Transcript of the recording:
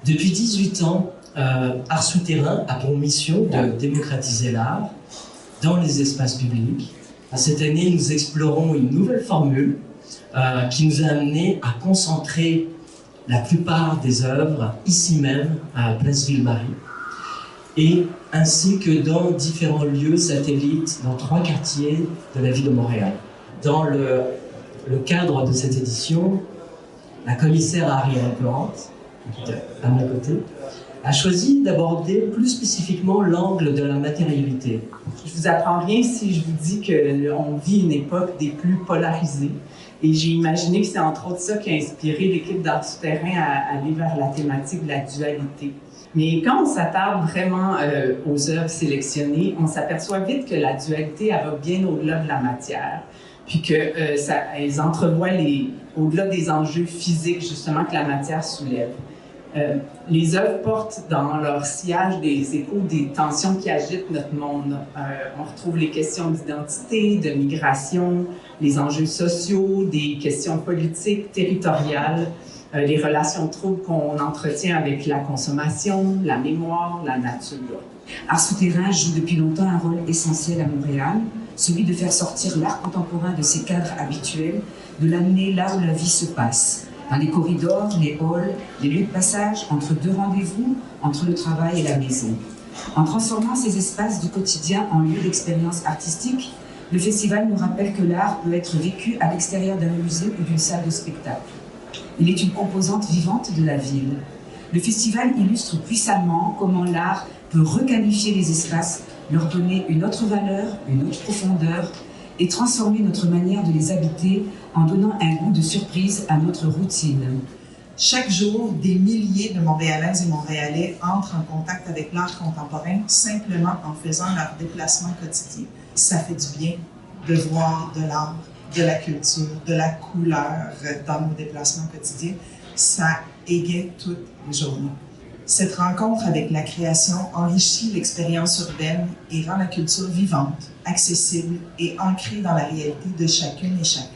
Depuis 18 ans, Art Souterrain a pour mission de démocratiser l'art dans les espaces publics. Cette année, nous explorons une nouvelle formule qui nous a amené à concentrer la plupart des œuvres ici même à Place Ville-Marie, et ainsi que dans différents lieux satellites dans 3 quartiers de la ville de Montréal. Dans le cadre de cette édition, la commissaire Arielle Plante, qui est à mon côté, a choisi d'aborder plus spécifiquement l'angle de la matérialité. Je vous apprends rien si je vous dis qu'on vit une époque des plus polarisées. Et j'ai imaginé que c'est entre autres ça qui a inspiré l'équipe d'Art Souterrain à aller vers la thématique de la dualité. Mais quand on s'attarde vraiment aux œuvres sélectionnées, on s'aperçoit vite que la dualité, elle va bien au-delà de la matière, puis qu'elles entrevoient au-delà des enjeux physiques, justement, que la matière soulève. Les œuvres portent dans leur sillage des échos des tensions qui agitent notre monde. On retrouve les questions d'identité, de migration, les enjeux sociaux, des questions politiques, territoriales, les relations troubles qu'on entretient avec la consommation, la mémoire, la nature. Art Souterrain joue depuis longtemps un rôle essentiel à Montréal, celui de faire sortir l'art contemporain de ses cadres habituels, de l'amener là où la vie se passe. Dans les corridors, les halls, les lieux de passage, entre 2 rendez-vous, entre le travail et la maison. En transformant ces espaces du quotidien en lieux d'expérience artistique, le festival nous rappelle que l'art peut être vécu à l'extérieur d'un musée ou d'une salle de spectacle. Il est une composante vivante de la ville. Le festival illustre puissamment comment l'art peut requalifier les espaces, leur donner une autre valeur, une autre profondeur, et transformer notre manière de les habiter en donnant un goût de surprise à notre routine. Chaque jour, des milliers de Montréalaises et Montréalais entrent en contact avec l'art contemporain simplement en faisant leur déplacement quotidien. Ça fait du bien de voir de l'art, de la culture, de la couleur dans nos déplacements quotidiens. Ça égaye toutes les journées. Cette rencontre avec la création enrichit l'expérience urbaine et rend la culture vivante, accessible et ancrée dans la réalité de chacune et chacun.